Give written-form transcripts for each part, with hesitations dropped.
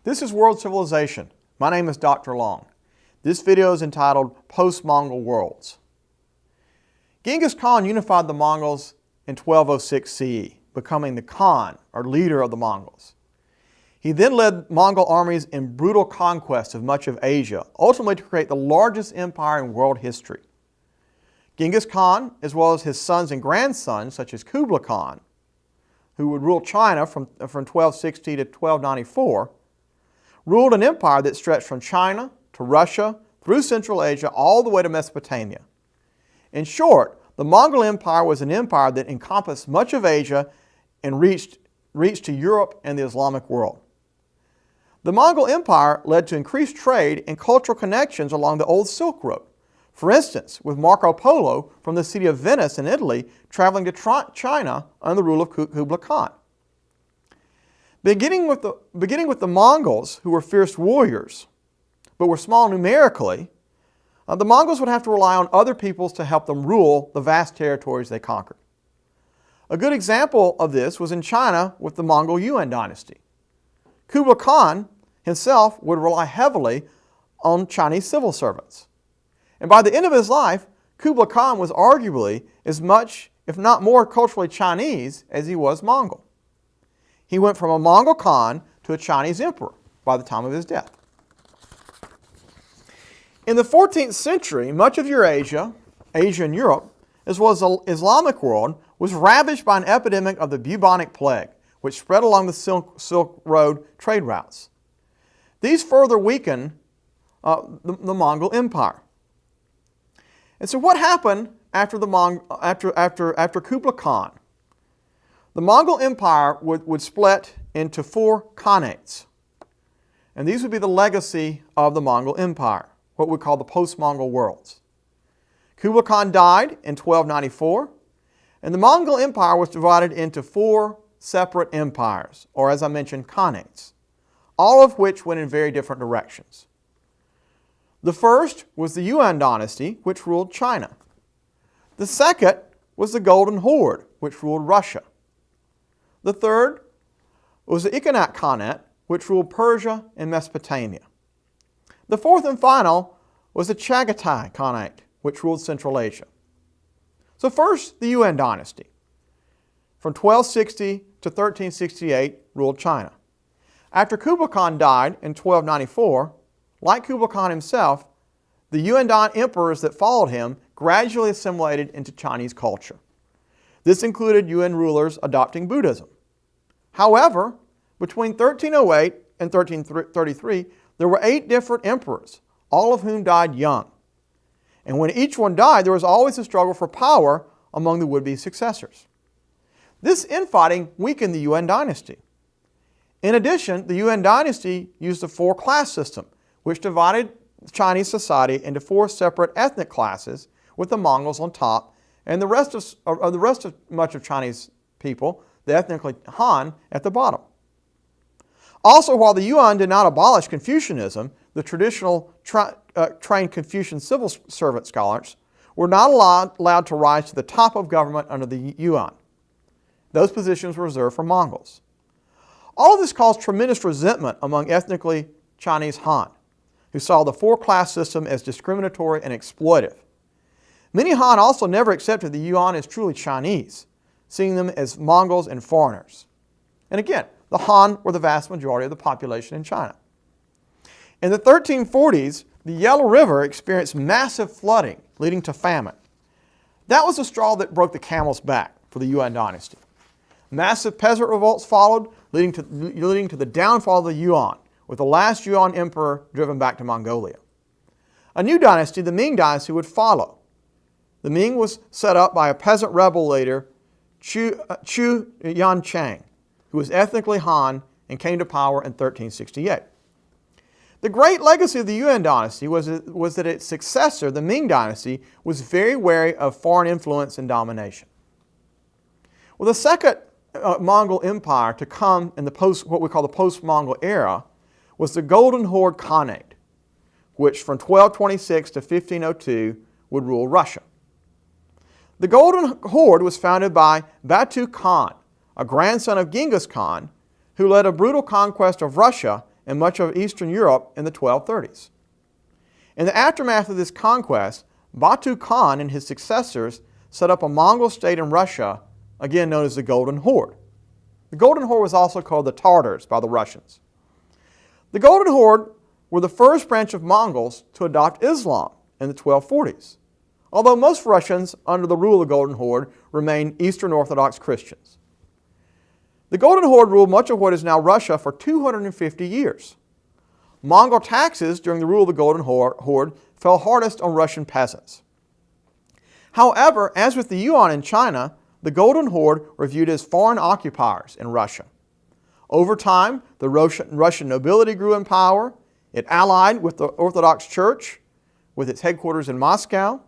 This is World Civilization. My name is Dr. Long. This video is entitled Post-Mongol Worlds. Genghis Khan unified the Mongols in 1206 CE, becoming the Khan, or leader of the Mongols. He then led Mongol armies in brutal conquest of much of Asia, ultimately to create the largest empire in world history. Genghis Khan, as well as his sons and grandsons, such as Kublai Khan, who would rule China from 1260 to 1294, ruled an empire that stretched from China to Russia, through Central Asia, all the way to Mesopotamia. In short, the Mongol Empire was an empire that encompassed much of Asia and reached to Europe and the Islamic world. The Mongol Empire led to increased trade and cultural connections along the old Silk Road. For instance, with Marco Polo from the city of Venice in Italy traveling to China under the rule of Kublai Khan. Beginning with the Mongols, who were fierce warriors, but were small numerically, the Mongols would have to rely on other peoples to help them rule the vast territories they conquered. A good example of this was in China with the Mongol Yuan dynasty. Kublai Khan himself would rely heavily on Chinese civil servants. And by the end of his life, Kublai Khan was arguably as much, if not more, culturally Chinese as he was Mongol. He went from a Mongol Khan to a Chinese emperor by the time of his death. In the 14th century, much of Eurasia, Asia and Europe, as well as the Islamic world, was ravaged by an epidemic of the bubonic plague, which spread along the Silk Road trade routes. These further weakened the Mongol Empire. And so what happened after Kublai Khan? The Mongol Empire would split into 4 khanates. And these would be the legacy of the Mongol Empire, what we call the Post-Mongol Worlds. Kublai Khan died in 1294, and the Mongol Empire was divided into 4 separate empires, or as I mentioned, khanates, all of which went in very different directions. The first was the Yuan dynasty, which ruled China. The second was the Golden Horde, which ruled Russia. The third was the Ilkhanate Khanate, which ruled Persia and Mesopotamia. The fourth and final was the Chagatai Khanate, which ruled Central Asia. So first, the Yuan dynasty. From 1260 to 1368, ruled China. After Kublai Khan died in 1294, like Kublai Khan himself, the Yuan emperors that followed him gradually assimilated into Chinese culture. This included Yuan rulers adopting Buddhism. However, between 1308 and 1333, there were 8 different emperors, all of whom died young. And when each one died, there was always a struggle for power among the would-be successors. This infighting weakened the Yuan dynasty. In addition, the Yuan dynasty used a 4-class system, which divided Chinese society into 4 separate ethnic classes, with the Mongols on top, and the rest of much of Chinese people, the ethnically Han, at the bottom. Also, while the Yuan did not abolish Confucianism, the traditional trained Confucian civil servant scholars were not allowed to rise to the top of government under the Yuan. Those positions were reserved for Mongols. All of this caused tremendous resentment among ethnically Chinese Han, who saw the 4-class system as discriminatory and exploitive. Many Han also never accepted the Yuan as truly Chinese, seeing them as Mongols and foreigners. And again, the Han were the vast majority of the population in China. In the 1340s, the Yellow River experienced massive flooding, leading to famine. That was the straw that broke the camel's back for the Yuan dynasty. Massive peasant revolts followed, leading to the downfall of the Yuan, with the last Yuan emperor driven back to Mongolia. A new dynasty, the Ming dynasty, would follow. The Ming was set up by a peasant rebel leader, Chu Yanchang, who was ethnically Han and came to power in 1368. The great legacy of the Yuan dynasty was that its successor, the Ming dynasty, was very wary of foreign influence and domination. Well, the second Mongol empire to come in what we call the post-Mongol era was the Golden Horde Khanate, which from 1226 to 1502 would rule Russia. The Golden Horde was founded by Batu Khan, a grandson of Genghis Khan, who led a brutal conquest of Russia and much of Eastern Europe in the 1230s. In the aftermath of this conquest, Batu Khan and his successors set up a Mongol state in Russia, again known as the Golden Horde. The Golden Horde was also called the Tartars by the Russians. The Golden Horde were the first branch of Mongols to adopt Islam in the 1240s, although most Russians under the rule of the Golden Horde remained Eastern Orthodox Christians. The Golden Horde ruled much of what is now Russia for 250 years. Mongol taxes during the rule of the Golden Horde fell hardest on Russian peasants. However, as with the Yuan in China, the Golden Horde were viewed as foreign occupiers in Russia. Over time, the Russian nobility grew in power. It allied with the Orthodox Church, with its headquarters in Moscow.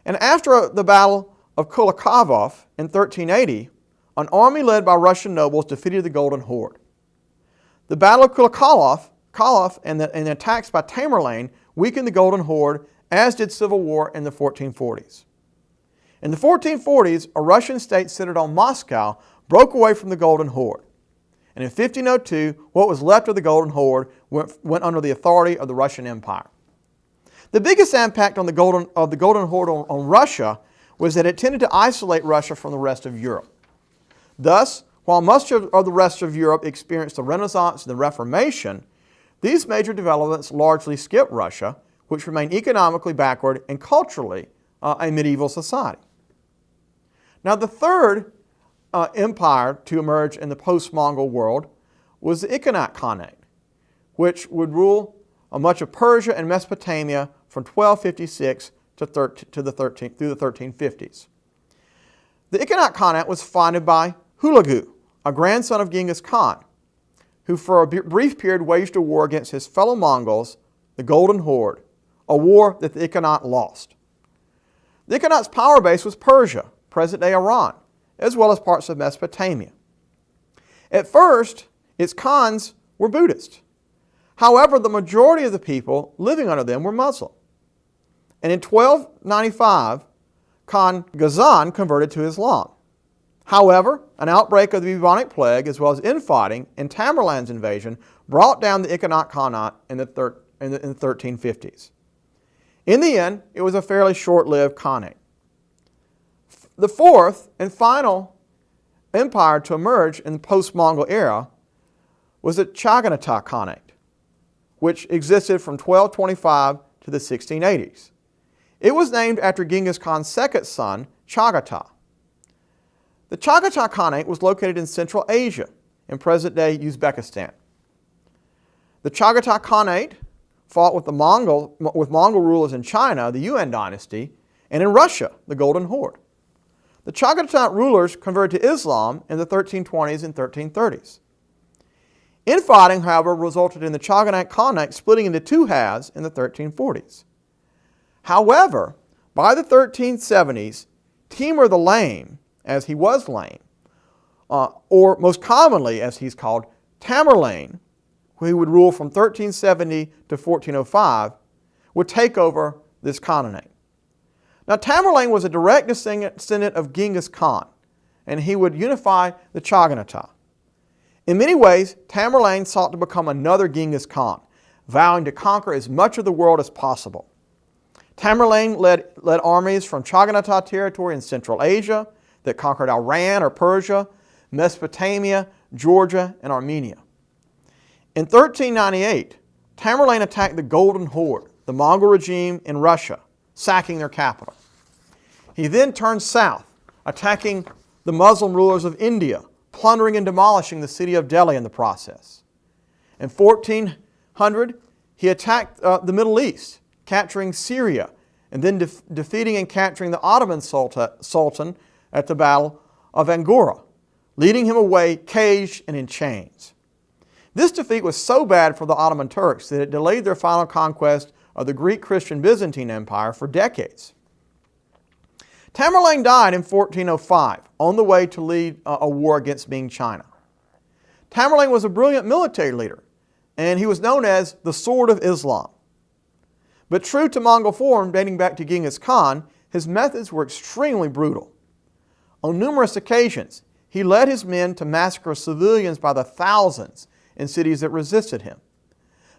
And after the Battle of Kulakov in 1380, an army led by Russian nobles defeated the Golden Horde. The Battle of Kulakov and the attacks by Tamerlan weakened the Golden Horde, as did civil war in the 1440s. In the 1440s, a Russian state centered on Moscow broke away from the Golden Horde. And in 1502, what was left of the Golden Horde went under the authority of the Russian Empire. The biggest impact on the Golden Horde on Russia was that it tended to isolate Russia from the rest of Europe. Thus, while much of the rest of Europe experienced the Renaissance and the Reformation, these major developments largely skipped Russia, which remained economically backward and culturally a medieval society. Now, the third empire to emerge in the post-Mongol world was the Ilkhanate Khanate, which would rule much of Persia and Mesopotamia from 1256 through the 1350s. The Ilkhanate Khanate was founded by Hulagu, a grandson of Genghis Khan, who for a brief period waged a war against his fellow Mongols, the Golden Horde, a war that the Ilkhanate lost. The Ilkhanate's power base was Persia, present-day Iran, as well as parts of Mesopotamia. At first, its Khans were Buddhist. However, the majority of the people living under them were Muslim. And in 1295, Khan Ghazan converted to Islam. However, an outbreak of the bubonic plague, as well as infighting and Tamerlan's invasion, brought down the Ilkhanate Khanate in the 1350s. In the end, it was a fairly short-lived Khanate. The fourth and final empire to emerge in the post-Mongol era was the Chaganata Khanate, which existed from 1225 to the 1680s. It was named after Genghis Khan's second son, Chagatai. The Chagatai Khanate was located in Central Asia, in present-day Uzbekistan. The Chagatai Khanate fought with Mongol rulers in China, the Yuan dynasty, and in Russia, the Golden Horde. The Chagatai rulers converted to Islam in the 1320s and 1330s. Infighting, however, resulted in the Chaganate Khanate splitting into two halves in the 1340s. However, by the 1370s, Timur the Lame, as he was lame, or most commonly as he's called, Tamerlan, who would rule from 1370 to 1405, would take over this Khanate. Now, Tamerlan was a direct descendant of Genghis Khan, and he would unify the Chaganata. In many ways, Tamerlan sought to become another Genghis Khan, vowing to conquer as much of the world as possible. Tamerlan led armies from Chaganata territory in Central Asia that conquered Iran or Persia, Mesopotamia, Georgia, and Armenia. In 1398, Tamerlan attacked the Golden Horde, the Mongol regime in Russia, sacking their capital. He then turned south, attacking the Muslim rulers of India, plundering and demolishing the city of Delhi in the process. In 1400, he attacked the Middle East, capturing Syria, and then defeating and capturing the Ottoman Sultan at the Battle of Angora, leading him away caged and in chains. This defeat was so bad for the Ottoman Turks that it delayed their final conquest of the Greek Christian Byzantine Empire for decades. Tamerlan died in 1405 on the way to lead a war against Ming China. Tamerlan was a brilliant military leader, and he was known as the Sword of Islam. But true to Mongol form dating back to Genghis Khan, his methods were extremely brutal. On numerous occasions, he led his men to massacre civilians by the thousands in cities that resisted him.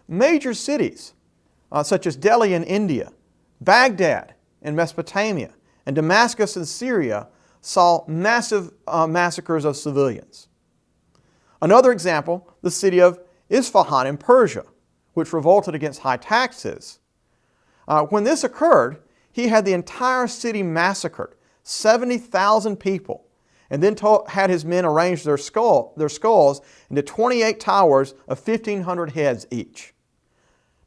Major cities, such as Delhi in India, Baghdad in Mesopotamia, and Damascus in Syria, saw massive massacres of civilians. Another example, the city of Isfahan in Persia, which revolted against high taxes. When this occurred, he had the entire city massacred, 70,000 people, and then had his men arrange their skulls into 28 towers of 1,500 heads each.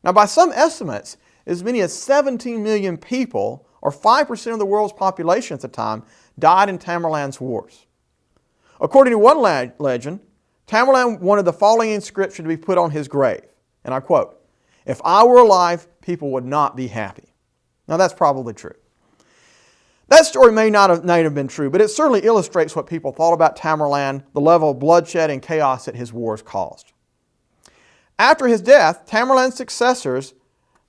Now, by some estimates, as many as 17 million people, or 5% of the world's population at the time, died in Tamerlan's wars. According to one legend, Tamerlan wanted the following inscription to be put on his grave, and I quote, "If I were alive, people would not be happy." Now that's probably true. That story may not have been true, but it certainly illustrates what people thought about Tamerlan, the level of bloodshed and chaos that his wars caused. After his death, Tamerlan's successors,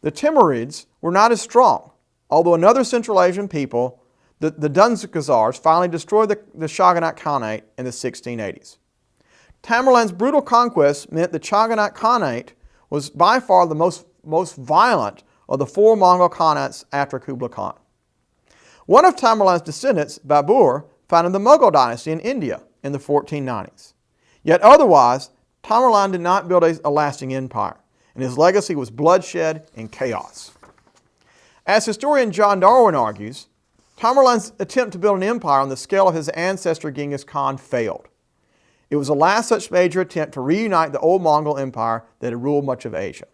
the Timurids, were not as strong, although another Central Asian people, the Dunzukazars, finally destroyed the Shogunate Khanate in the 1680s. Tamerlan's brutal conquests meant the Shogunate Khanate was by far the most violent of the four Mongol Khanates after Kublai Khan. One of Tamerlan's descendants, Babur, founded the Mughal dynasty in India in the 1490s. Yet otherwise, Tamerlan did not build a lasting empire, and his legacy was bloodshed and chaos. As historian John Darwin argues, Tamerlan's attempt to build an empire on the scale of his ancestor Genghis Khan failed. It was the last such major attempt to reunite the old Mongol Empire that had ruled much of Asia.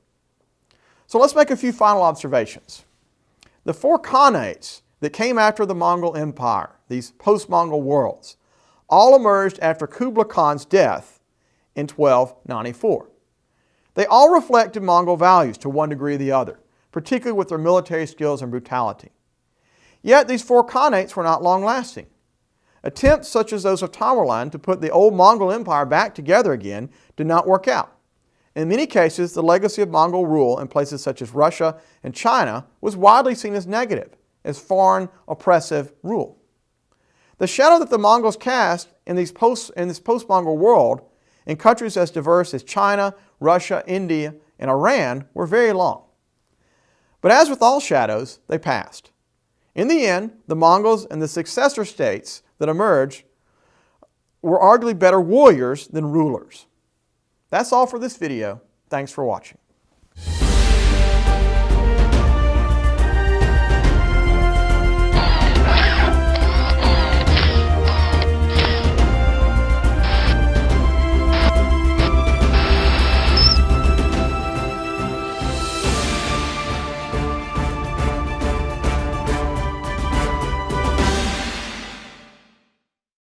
So let's make a few final observations. The four Khanates that came after the Mongol Empire, these post-Mongol worlds, all emerged after Kublai Khan's death in 1294. They all reflected Mongol values to one degree or the other, particularly with their military skills and brutality. Yet these four Khanates were not long-lasting. Attempts such as those of Tamerlan to put the old Mongol Empire back together again did not work out. In many cases, the legacy of Mongol rule in places such as Russia and China was widely seen as negative, as foreign, oppressive rule. The shadow that the Mongols cast in this post-Mongol world in countries as diverse as China, Russia, India, and Iran were very long. But as with all shadows, they passed. In the end, the Mongols and the successor states that emerged were arguably better warriors than rulers. That's all for this video. Thanks for watching.